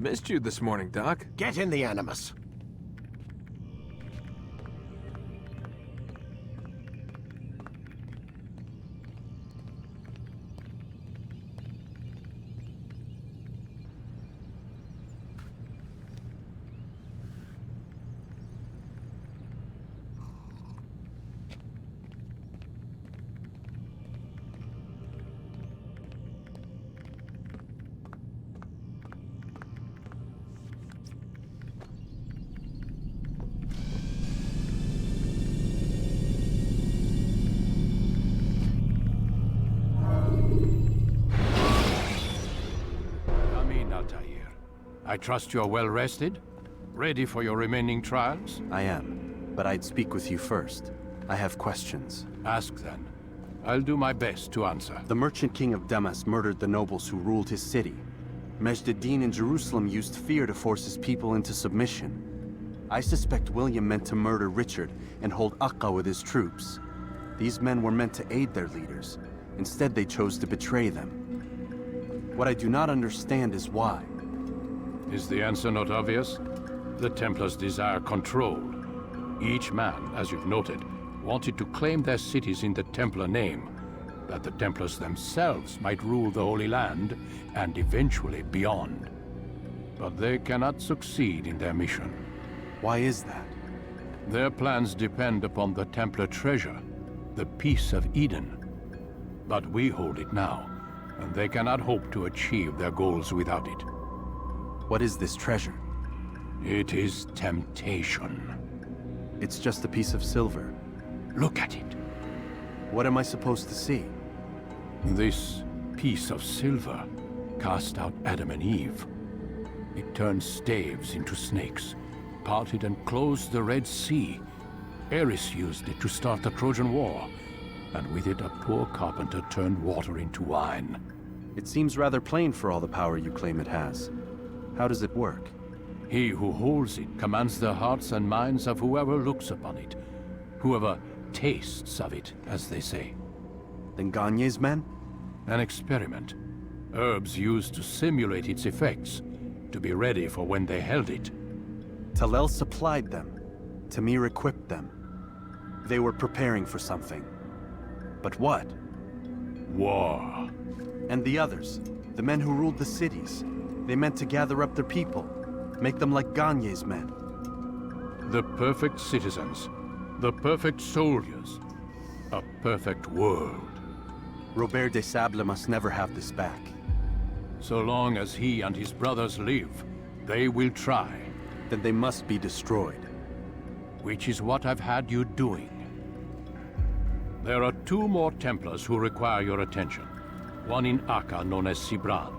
Missed you this morning, Doc. Get in the Animus. Altair. I trust you are well rested? Ready for your remaining trials? I am, but I'd speak with you first. I have questions. Ask then. I'll do my best to answer. The merchant king of Damascus murdered the nobles who ruled his city. Majd ad-Din in Jerusalem used fear to force his people into submission. I suspect William meant to murder Richard and hold Acre with his troops. These men were meant to aid their leaders. Instead, they chose to betray them. What I do not understand is why. Is the answer not obvious? The Templars desire control. Each man, as you've noted, wanted to claim their cities in the Templar name, that the Templars themselves might rule the Holy Land and eventually beyond. But they cannot succeed in their mission. Why is that? Their plans depend upon the Templar treasure, the Peace of Eden. But we hold it now, and they cannot hope to achieve their goals without it. What is this treasure? It is temptation. It's just a piece of silver. Look at it. What am I supposed to see? This piece of silver cast out Adam and Eve. It turned staves into snakes, parted and closed the Red Sea. Ares used it to start the Trojan War, and with it a poor carpenter turned water into wine. It seems rather plain for all the power you claim it has. How does it work? He who holds it commands the hearts and minds of whoever looks upon it, whoever tastes of it, as they say. Then Gagne's men? An experiment. Herbs used to simulate its effects, to be ready for when they held it. Talel supplied them. Tamir equipped them. They were preparing for something. But what? War. And the others, the men who ruled the cities, they meant to gather up their people, make them like Gagne's men. The perfect citizens, the perfect soldiers, a perfect world. Robert de Sable must never have this back. So long as he and his brothers live, they will try. Then they must be destroyed. Which is what I've had you doing. There are 2 more Templars who require your attention. One in Acre, known as Sibran.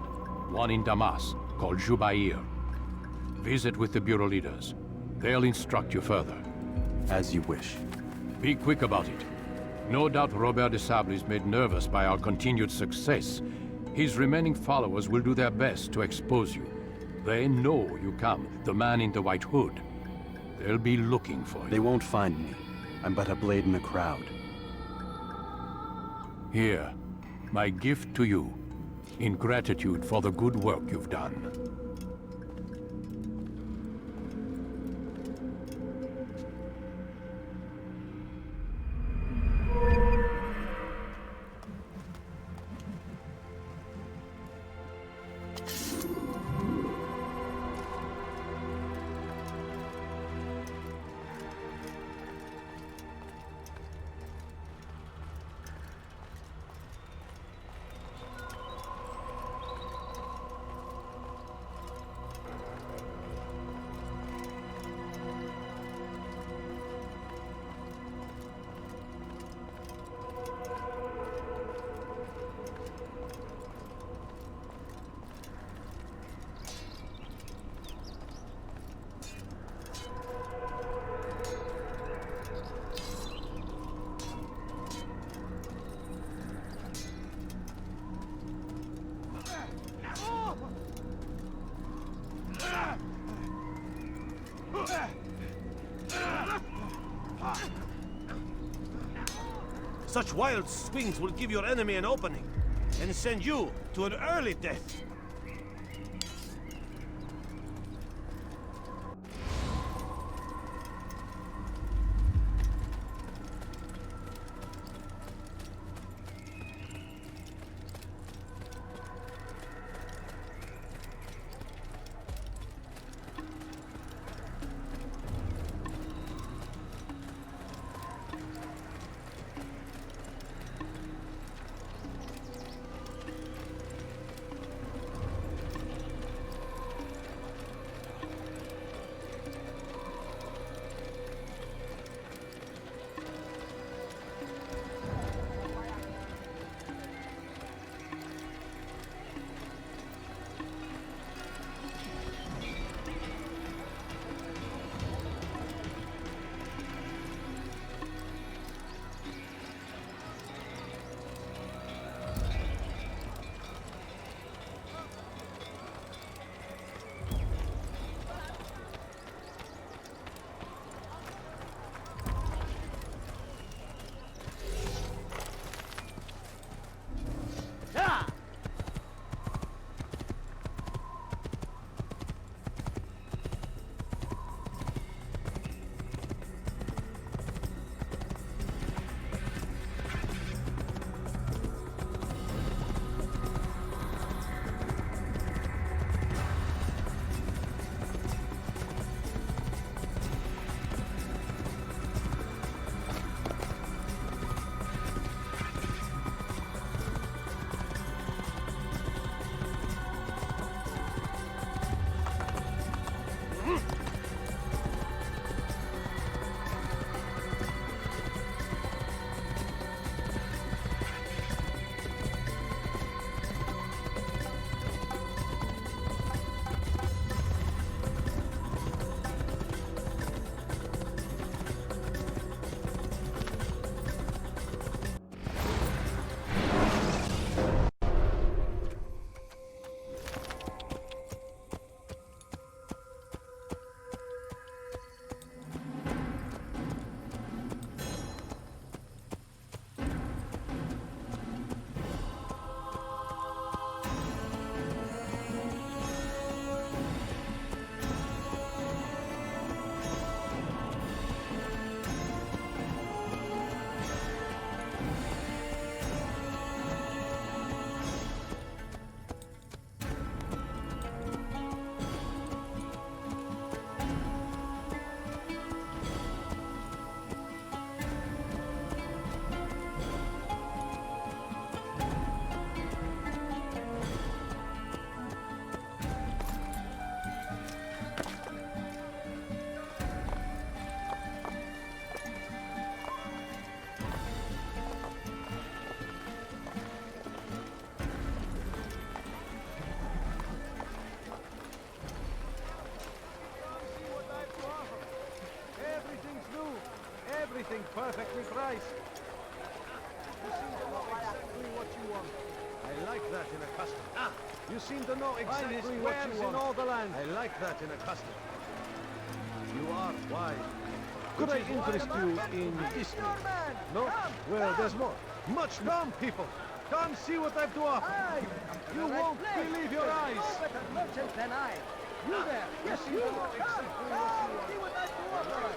One in Damascus, called Jubair. Visit with the Bureau leaders. They'll instruct you further. As you wish. Be quick about it. No doubt Robert de Sable is made nervous by our continued success. His remaining followers will do their best to expose you. They know you come, the man in the white hood. They'll be looking for you. They won't find me. I'm but a blade in a crowd. Here, my gift to you, in gratitude for the good work you've done. Such wild swings will give your enemy an opening, and send you to an early death. everything perfectly priced. You seem to know exactly what you want. I like that in a custom. You seem to know exactly what you want. In all the land. I like that in a custom. You are wise. Could I interest you in history? No? Well, there's more. Much come, people. Come see what I've to offer. You won't believe your eyes. Better merchant than I. You there? You seem to know exactly what you want. See what I've to offer.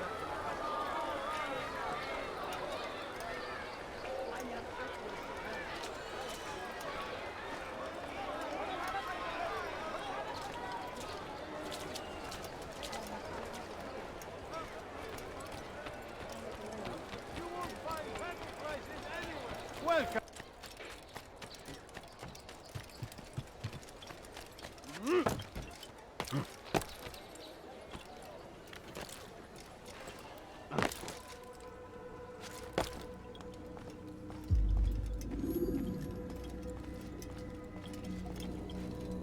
Welcome.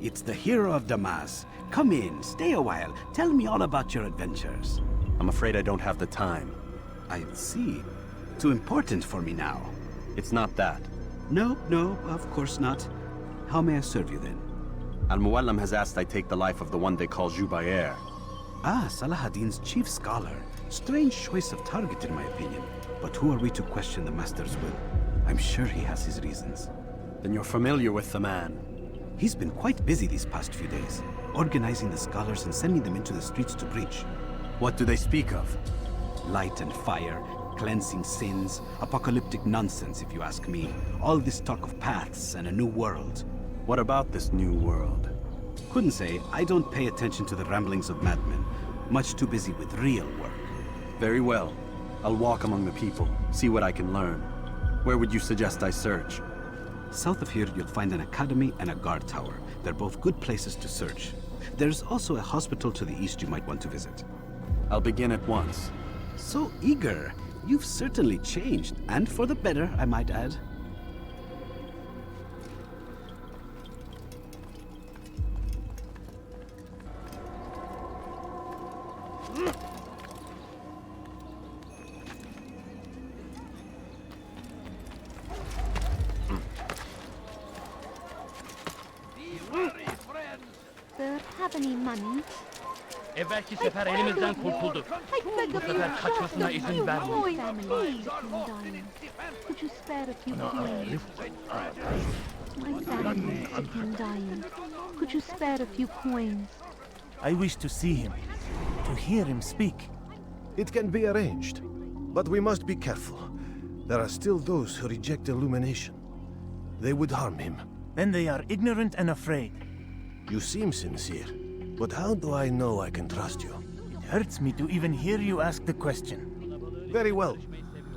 It's the hero of Damascus. Come in, stay a while. Tell me all about your adventures. I'm afraid I don't have the time. I see. Too important for me now. It's not that. No, of course not. How may I serve you then? Al-Mualim has asked I take the life of the one they call Jubair. Ah, Saladin's chief scholar. Strange choice of target in my opinion. But who are we to question the master's will? I'm sure he has his reasons. Then you're familiar with the man. He's been quite busy these past few days, organizing the scholars and sending them into the streets to preach. What do they speak of? Light and fire, cleansing sins, apocalyptic nonsense if you ask me. All this talk of paths and a new world. What about this new world? Couldn't say. I don't pay attention to the ramblings of madmen. Much too busy with real work. Very well. I'll walk among the people, see what I can learn. Where would you suggest I search? South of here, you'll find an academy and a guard tower. They're both good places to search. There's also a hospital to the east you might want to visit. I'll begin at once. So eager. You've certainly changed, and for the better, I might add. Sir, have any money? Evvelki sefer elimizden kurtulduk. Bu sefer kaçmasına izin vermeyin. Family sick and dying. Could you spare a few coins? My family is sick and dying. Could you spare a few coins? I wish to see him, to hear him speak. It can be arranged, but we must be careful. There are still those who reject illumination. They would harm him. Then they are ignorant and afraid. You seem sincere, but how do I know I can trust you? It hurts me to even hear you ask the question. Very well.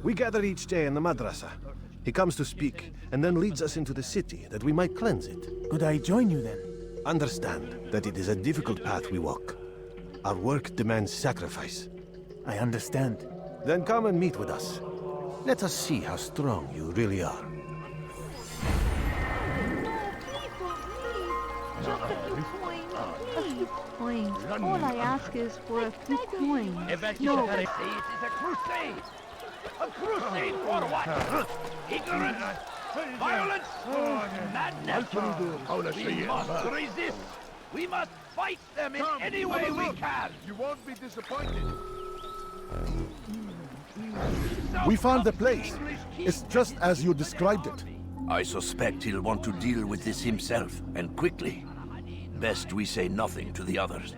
We gather each day in the Madrasah. He comes to speak, and then leads us into the city, that we might cleanse it. Could I join you then? Understand that it is a difficult path we walk. Our work demands sacrifice. I understand. Then come and meet with us. Let us see how strong you really are. Just a few coins. A few coins. All I ask is for a few coins. Evvelki No. sefer it is a crusade. A crusade for what? Ignorance, violence, madness. We must resist. We must fight them in any way we can. You won't be disappointed. We found the place. It's just as you described it. I suspect he'll want to deal with this himself, and quickly. Best we say nothing to the others.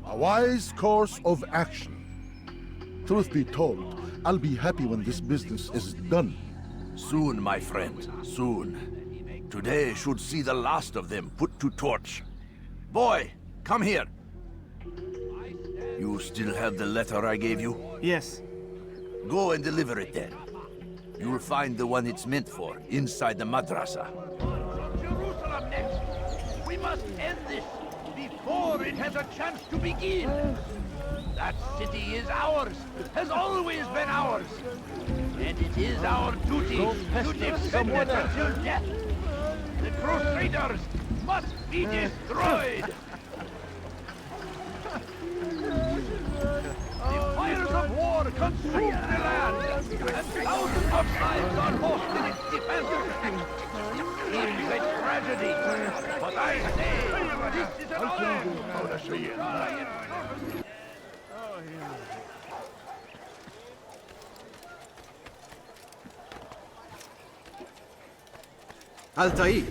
A wise course of action. Truth be told, I'll be happy when this business is done. Soon, my friend, soon. Today should see the last of them put to torch. Boy, come here. You still have the letter I gave you? Yes. Go and deliver it then. You'll find the one it's meant for, inside the madrasa. Jerusalem next. We must end this before it has a chance to begin. That city is ours, has always been ours. And it is our duty to defend it until death. The Crusaders must be destroyed. The fires of war consume the land, and thousands of lives are lost in its defense. It's a tragedy, but I say this is an honor. Altair,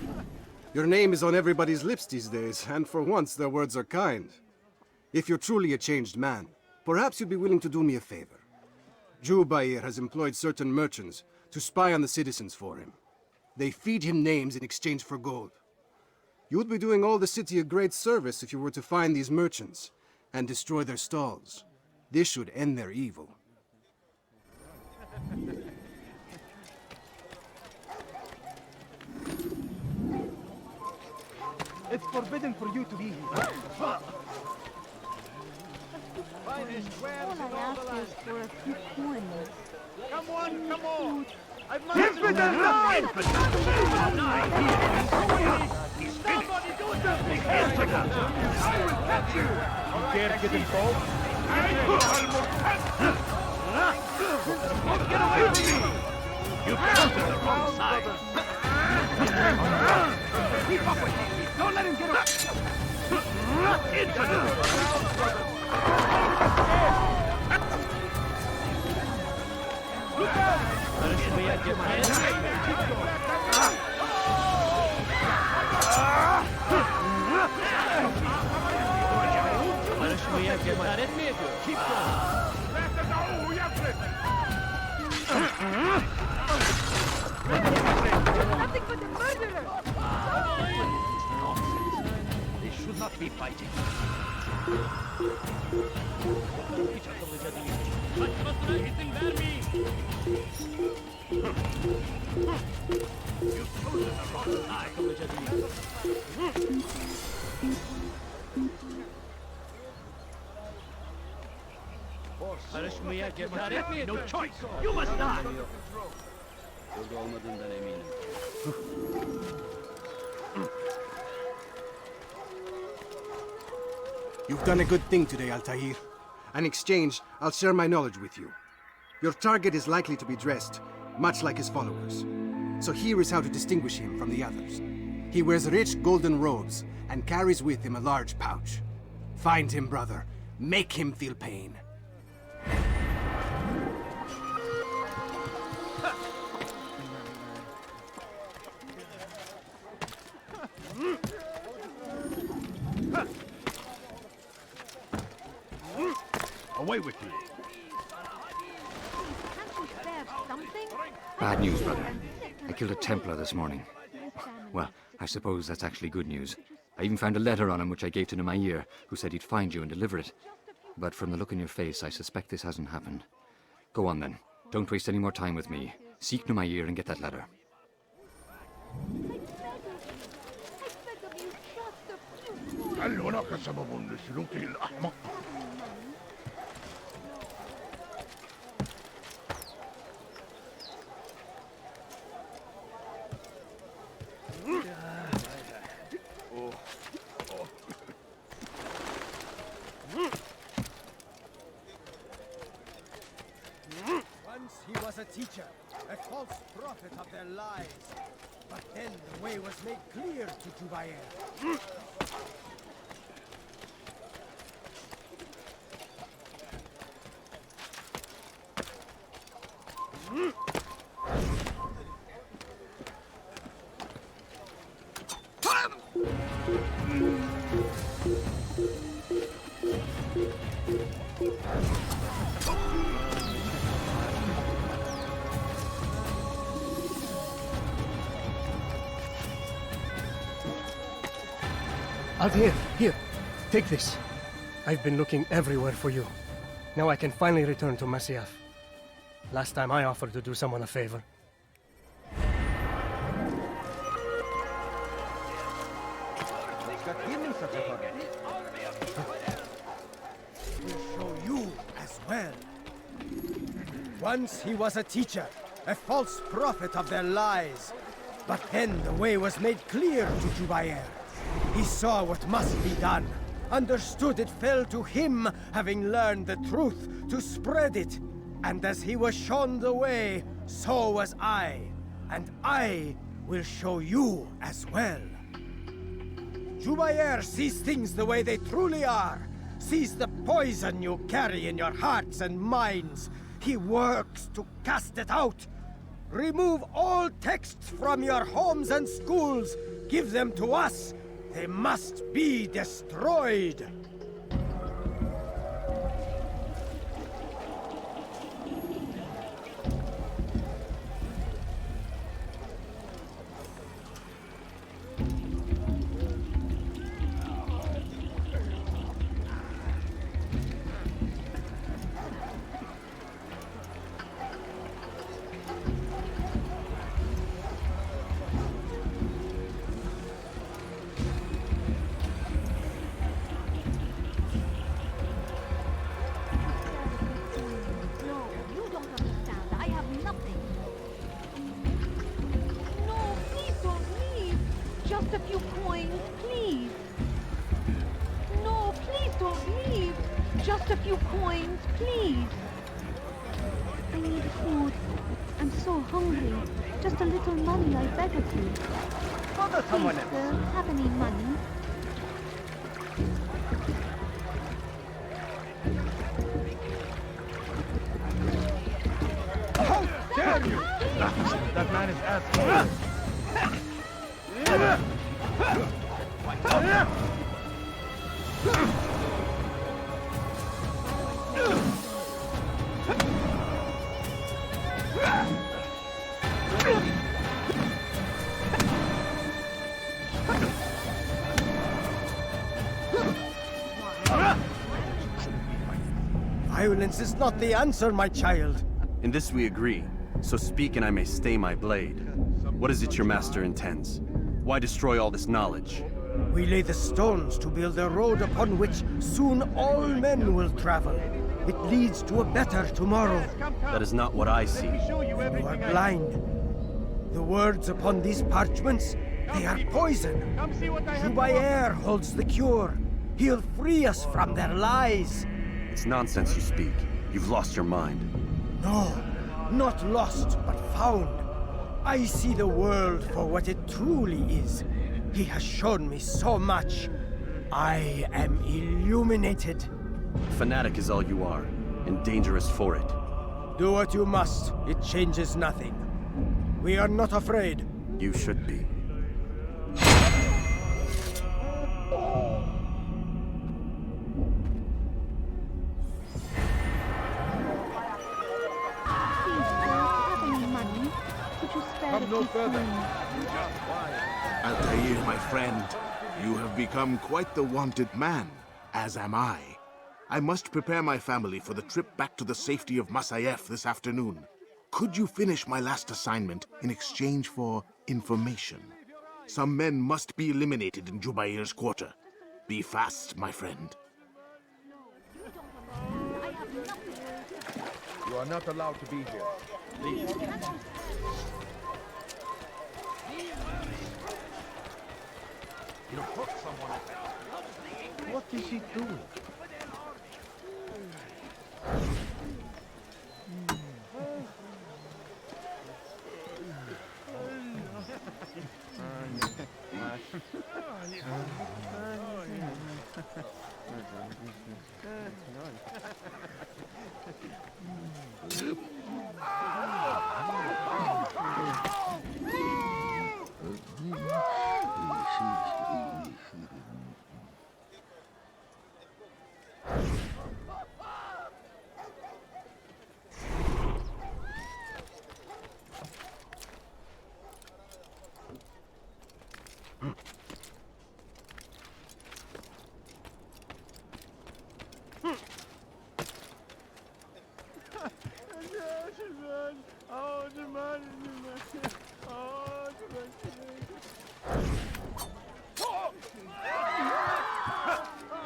your name is on everybody's lips these days, and for once their words are kind. If you're truly a changed man, perhaps you'd be willing to do me a favor. Jubair has employed certain merchants to spy on the citizens for him. They feed him names in exchange for gold. You would be doing all the city a great service if you were to find these merchants and destroy their stalls. This should end their evil. It's forbidden for you to be here. All I ask is for a few coins. Come on, come on! I've Somebody do something! I will catch you! You dare to get involved? Get away from me! You've come to the wrong side! Keep up with me! Don't let him get up! Infidel! Look out! Keep going! Nothing but the murderer! They should not be fighting. You've chosen the wrong side. No choice. You must die. You've done a good thing today, Altair. In exchange, I'll share my knowledge with you. Your target is likely to be dressed, much like his followers. So here is how to distinguish him from the others. He wears rich golden robes and carries with him a large pouch. Find him, brother. Make him feel pain. Away with you. Can't you spare something? Bad news, brother. I killed a Templar this morning. Well, I suppose that's actually good news. I even found a letter on him which I gave to Jubair, who said he'd find you and deliver it. But from the look in your face, I suspect this hasn't happened. Go on then. Don't waste any more time with me. Seek Jubair and get that letter. Once he was a teacher, a false prophet of their lies. But then the way was made clear to Jubair. Altair, here, take this. I've been looking everywhere for you. Now I can finally return to Masyaf. Last time I offered to do someone a favor. We'll show you as well. Once he was a teacher, a false prophet of their lies. But then the way was made clear to Jubair. He saw what must be done. understood it fell to him, having learned the truth, to spread it. And as he was shown the way, so was I. And I will show you as well. Jubair sees things the way they truly are, sees the poison you carry in your hearts and minds. He works to cast it out. Remove all texts from your homes and schools. Give them to us. They must be destroyed. Just a few coins, please. I need food. I'm so hungry. Just a little money, I beg of you. Please, sir, have any money? How dare you! That man is asking. Violence is not the answer, my child. In this we agree, so speak and I may stay my blade. What is it your master intends? Why destroy all this knowledge? We lay the stones to build a road upon which soon all men will travel. It leads to a better tomorrow. That is not what I see. You are blind. The words upon these parchments, they are poison. Jubair holds the cure. He'll free us from their lies. It's nonsense you speak. You've lost your mind. No, not lost, but found. I see the world for what it truly is. He has shown me so much. I am illuminated. Fanatic is all you are, and dangerous for it. Do what you must. It changes nothing. We are not afraid. You should be. Come no further. Altair, my friend, you have become quite the wanted man, as am I. I must prepare my family for the trip back to the safety of Masyaf this afternoon. Could you finish my last assignment in exchange for information? Some men must be eliminated in Jubair's quarter. Be fast, my friend. You are not allowed to be here. Leave. You hurt someone. What is he doing?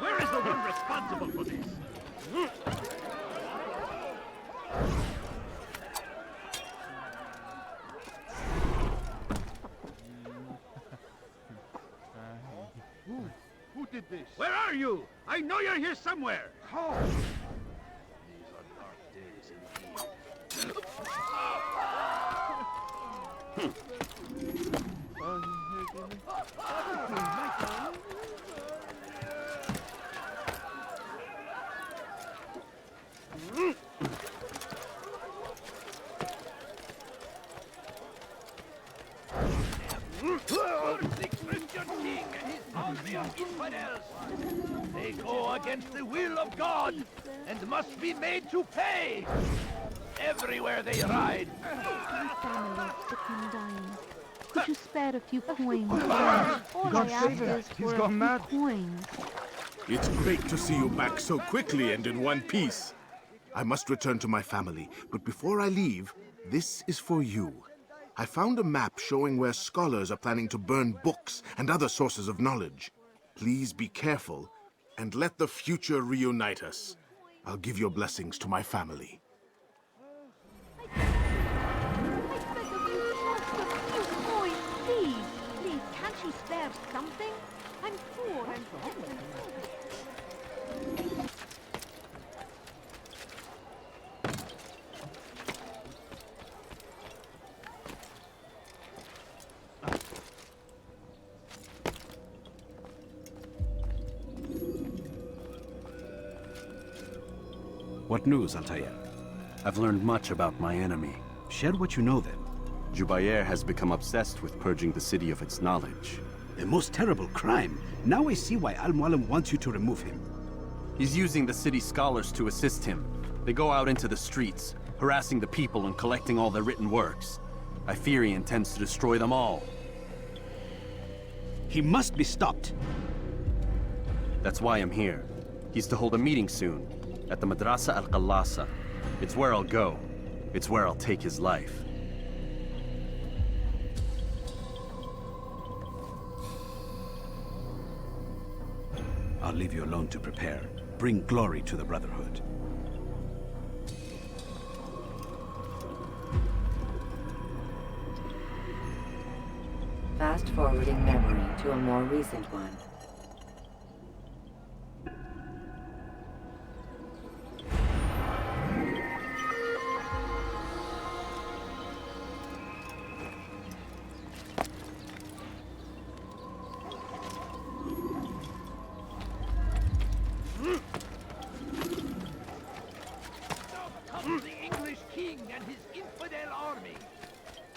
Where is the one responsible for this? Who did did this? Where are you? I know you're here somewhere. How? These are dark days indeed. The Christian king and his army of infidels. They go against the will of God and must be made to pay. Everywhere they ride. My family is sick and dying. Could you spare a few coins? All I ask is for a few coins. It's great to see you back so quickly and in one piece. I must return to my family, but before I leave, this is for you. I found a map showing where scholars are planning to burn books and other sources of knowledge. Please be careful, and let the future reunite us. I'll give your blessings to my family. Please, can't you spare something? I'm poor and often. What news, Altair? I've learned much about my enemy. Share what you know then. Jubair has become obsessed with purging the city of its knowledge. A most terrible crime. Now I see why Mualim wants you to remove him. He's using the city scholars to assist him. They go out into the streets, harassing the people and collecting all their written works. I fear he intends to destroy them all. He must be stopped. That's why I'm here. He's to hold a meeting soon, at the Madrasah Al-Kallasah. It's where I'll go. It's where I'll take his life. I'll leave you alone to prepare. Bring glory to the Brotherhood. Fast-forwarding memory to a more recent one. Comes the English king and his infidel army.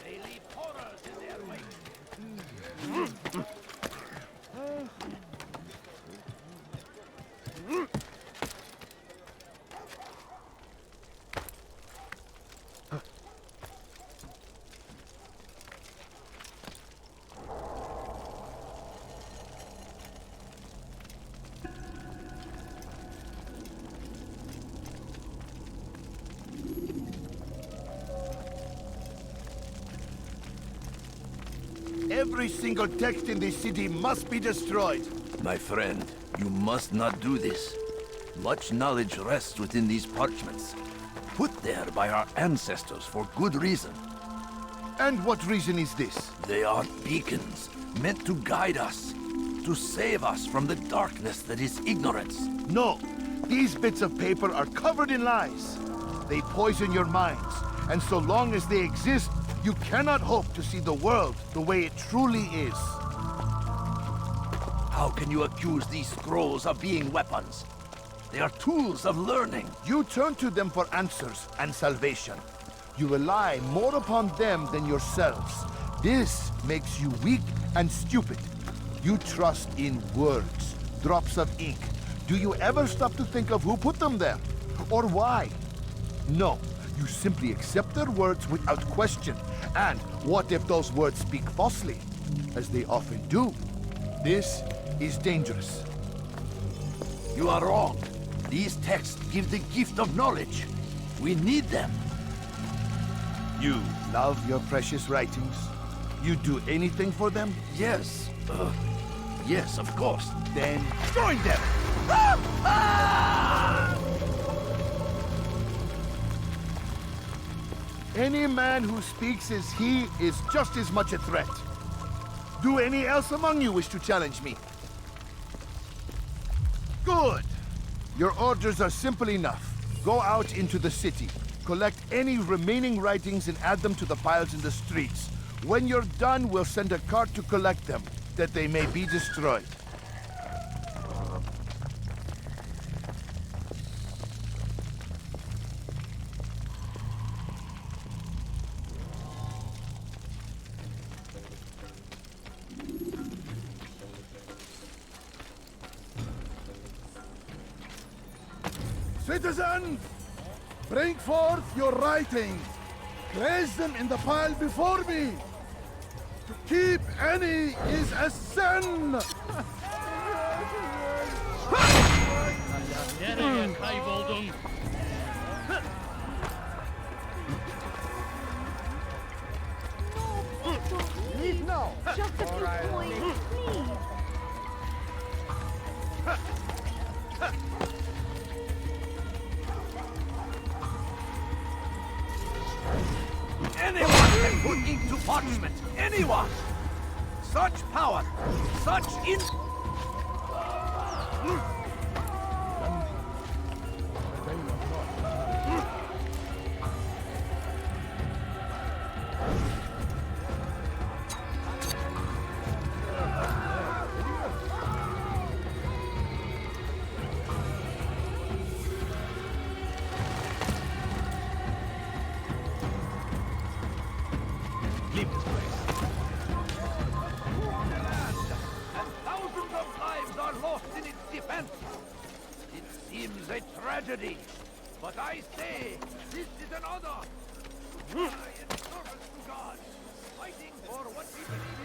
They leave horrors in their wake. Every single text in this city must be destroyed. My friend, you must not do this. Much knowledge rests within these parchments, put there by our ancestors for good reason. And what reason is this? They are beacons, meant to guide us, to save us from the darkness that is ignorance. No, these bits of paper are covered in lies. They poison your minds, and so long as they exist, you cannot hope to see the world the way it truly is. How can you accuse these scrolls of being weapons? They are tools of learning. You turn to them for answers and salvation. You rely more upon them than yourselves. This makes you weak and stupid. You trust in words, drops of ink. Do you ever stop to think of who put them there? Or why? No. You simply accept their words without question. And what if those words speak falsely? As they often do. This is dangerous. You are wrong. These texts give the gift of knowledge. We need them. You love your precious writings? You do anything for them? Yes. Yes, of course. Then join them! Any man who speaks as he is just as much a threat. Do any else among you wish to challenge me? Good! Your orders are simple enough. Go out into the city. Collect any remaining writings and add them to the piles in the streets. When you're done, we'll send a cart to collect them, that they may be destroyed. Citizens, bring forth your writings. Place them in the pile before me. To keep any is a sin. Nereye kayboldun? Leave now. Just a few coins, please. Anyone can put ink to parchment! Anyone! Such power! Such in... Leave this place. And thousands of lives are lost in its defense. It seems a tragedy, but I say this is an honor. I in service to God, fighting for what we believe in.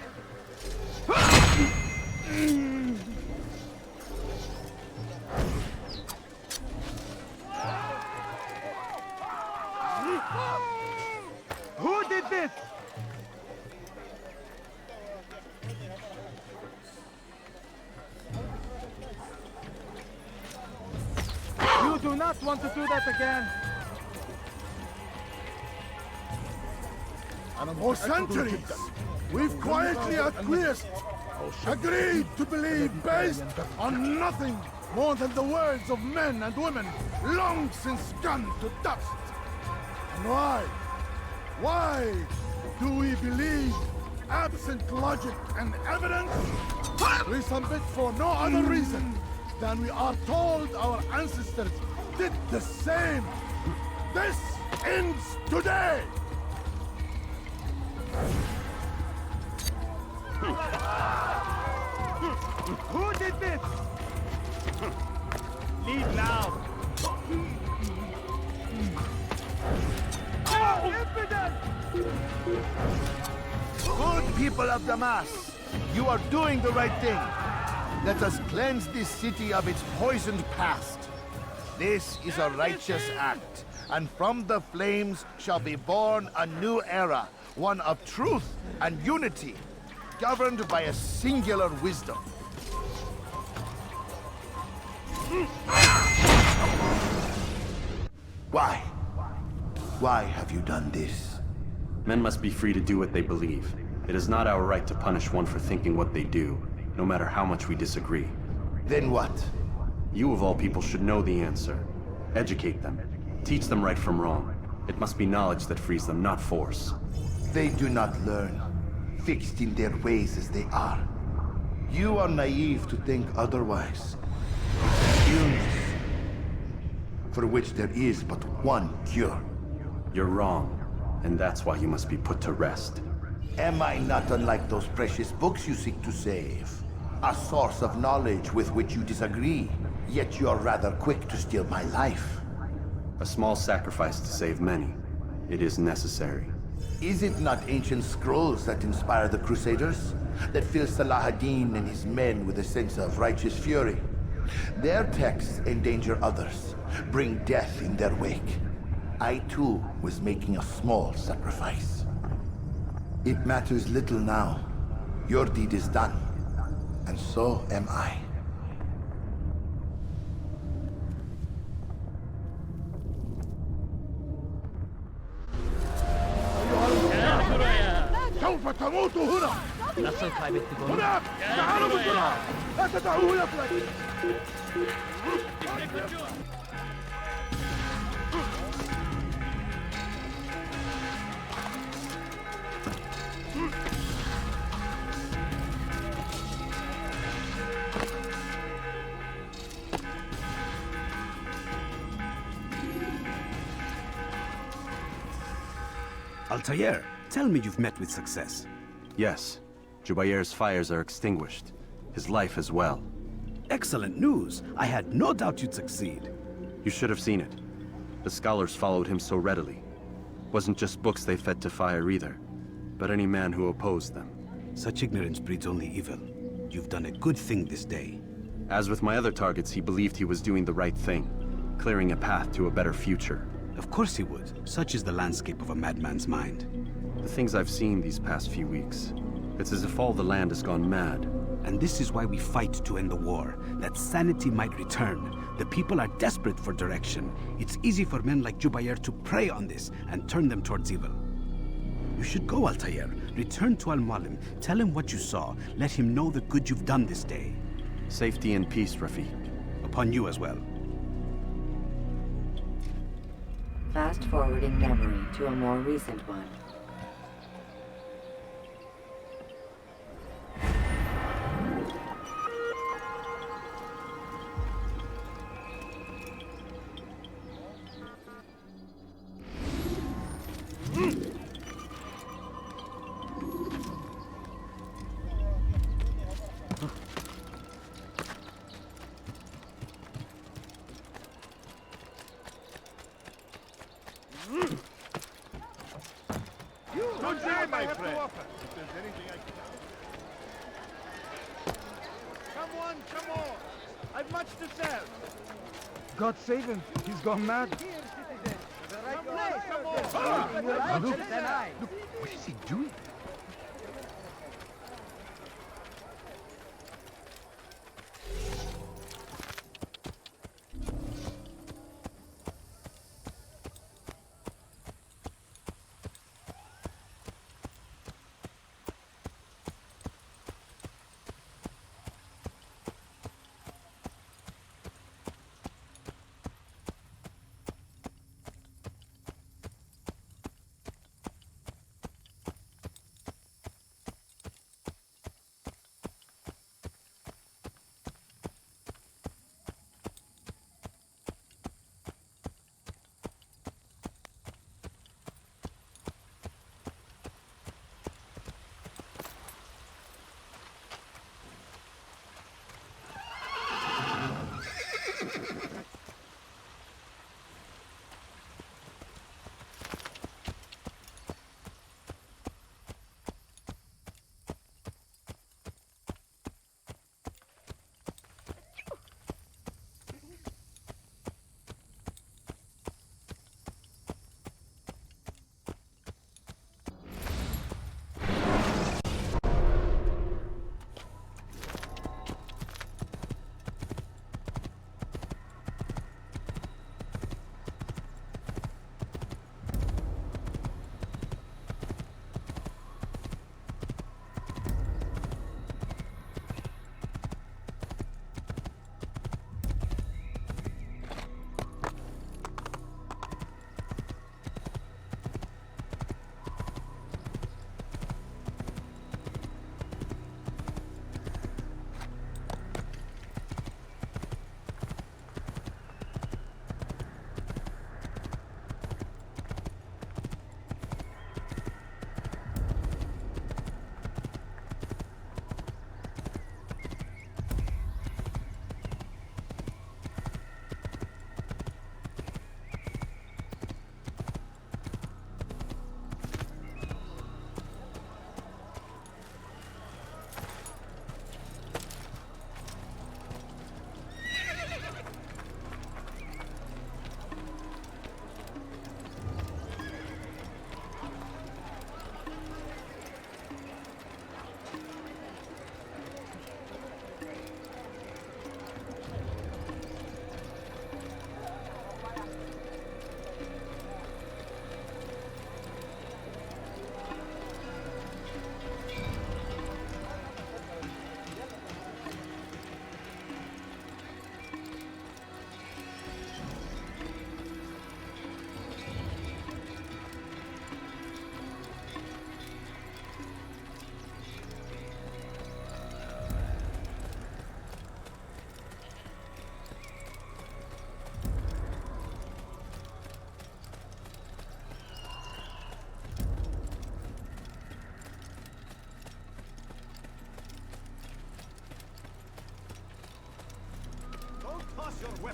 Who did this? You do not want to do that again. For centuries, we've quietly acquiesced, agreed to believe based on nothing more than the words of men and women long since gone to dust. And why? Why do we believe absent logic and evidence? We submit for no other reason than we are told our ancestors did the same. This ends today! Who did this? Leave now. Impudent! Good people of Damascus, you are doing the right thing. Let us cleanse this city of its poisoned past. This is a righteous act, and from the flames shall be born a new era, one of truth and unity, governed by a singular wisdom. Why? Why have you done this? Men must be free to do what they believe. It is not our right to punish one for thinking what they do, no matter how much we disagree. Then what? You of all people should know the answer. Educate them. Teach them right from wrong. It must be knowledge that frees them, not force. They do not learn, fixed in their ways as they are. You are naive to think otherwise. It's illness, for which there is but one cure. You're wrong, and that's why you must be put to rest. Am I not unlike those precious books you seek to save? A source of knowledge with which you disagree, yet you're rather quick to steal my life. A small sacrifice to save many. It is necessary. Is it not ancient scrolls that inspire the Crusaders? That fill Saladin and his men with a sense of righteous fury? Their texts endanger others, bring death in their wake. I too was making a small sacrifice. It matters little now. Your deed is done, and so am I. سوف تموت هنا! هناك! تعالوا بسرعة! Altair, tell me you've met with success. Yes. Jubair's fires are extinguished. His life as well. Excellent news. I had no doubt you'd succeed. You should have seen it. The scholars followed him so readily. Wasn't just books they fed to fire either, but any man who opposed them. Such ignorance breeds only evil. You've done a good thing this day. As with my other targets, he believed he was doing the right thing, clearing a path to a better future. Of course he would. Such is the landscape of a madman's mind. The things I've seen these past few weeks, it's as if all the land has gone mad. And this is why we fight to end the war, that sanity might return. The people are desperate for direction. It's easy for men like Jubair to prey on this and turn them towards evil. You should go, Altair. Return to Mualim. Tell him what you saw. Let him know the good you've done this day. Safety and peace, Rafiq. Upon you as well. Fast-forwarding memory to a more recent one. Good day, my friend. If there's anything I can... Come on. I've much to sell. God save him. He's gone mad. Come on. Look, What is he doing?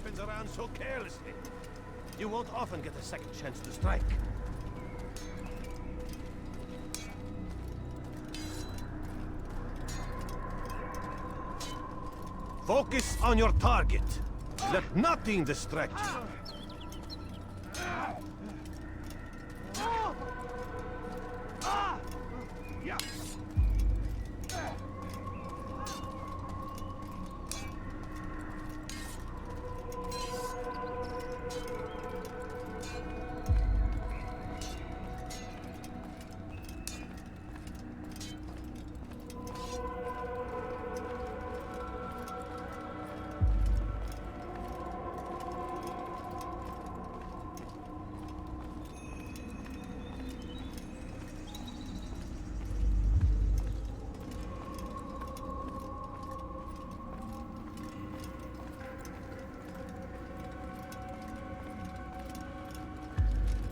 weapons around so carelessly. You won't often get a second chance to strike. Focus on your target. Let nothing distract you. Yeah.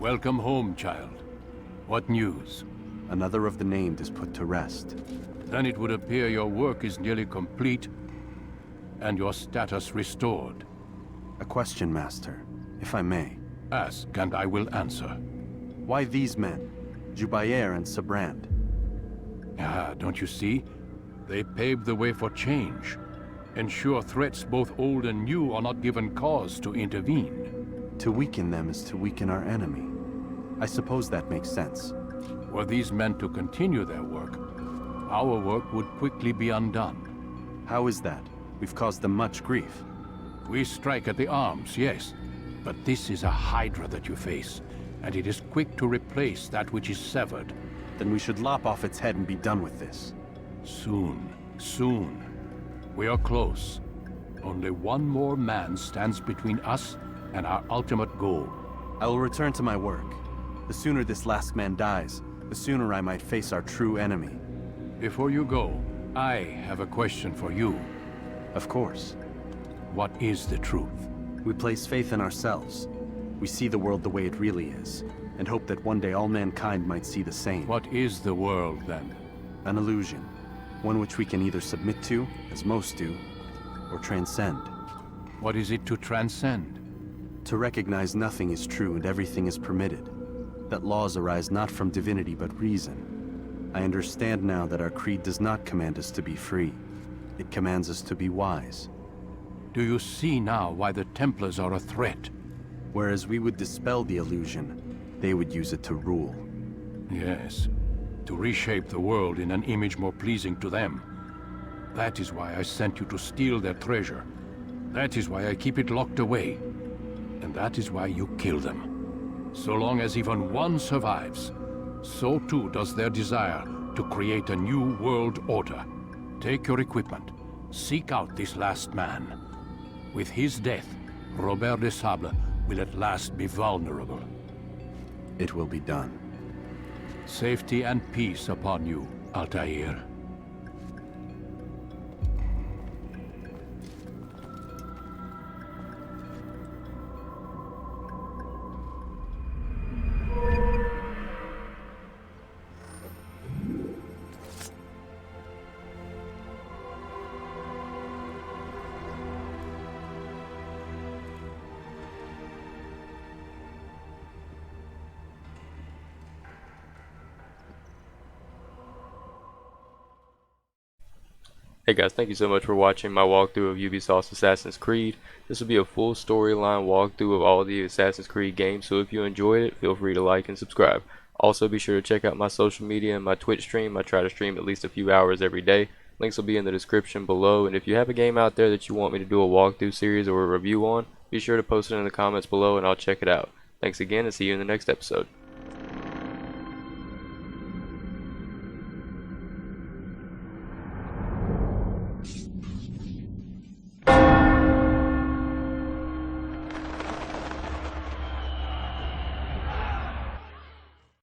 Welcome home, child. What news? Another of the named is put to rest. Then it would appear your work is nearly complete, and your status restored. A question, Master, if I may. Ask, and I will answer. Why these men? Jubair and Sabrand? Ah, don't you see? They paved the way for change. Ensure threats both old and new are not given cause to intervene. To weaken them is to weaken our enemy. I suppose that makes sense. Were these men to continue their work, our work would quickly be undone. How is that? We've caused them much grief. We strike at the arms, yes. But this is a hydra that you face, and it is quick to replace that which is severed. Then we should lop off its head and be done with this. Soon, soon. We are close. Only one more man stands between us and our ultimate goal. I will return to my work. The sooner this last man dies, the sooner I might face our true enemy. Before you go, I have a question for you. Of course. What is the truth? We place faith in ourselves. We see the world the way it really is, and hope that one day all mankind might see the same. What is the world, then? An illusion. One which we can either submit to, as most do, or transcend. What is it to transcend? To recognize nothing is true and everything is permitted. That laws arise not from divinity but reason. I understand now that our creed does not command us to be free. It commands us to be wise. Do you see now why the Templars are a threat? Whereas we would dispel the illusion, they would use it to rule. Yes, to reshape the world in an image more pleasing to them. That is why I sent you to steal their treasure. That is why I keep it locked away. And that is why you kill them. So long as even one survives, so too does their desire to create a new world order. Take your equipment. Seek out this last man. With his death, Robert de Sable will at last be vulnerable. It will be done. Safety and peace upon you, Altair. Hey guys, thank you so much for watching my walkthrough of Ubisoft's Assassin's Creed. This will be a full storyline walkthrough of all the Assassin's Creed games, so if you enjoyed it, feel free to like and subscribe. Also, be sure to check out my social media and my Twitch stream. I try to stream at least a few hours every day. Links will be in the description below, and if you have a game out there that you want me to do a walkthrough series or a review on, be sure to post it in the comments below and I'll check it out. Thanks again and see you in the next episode.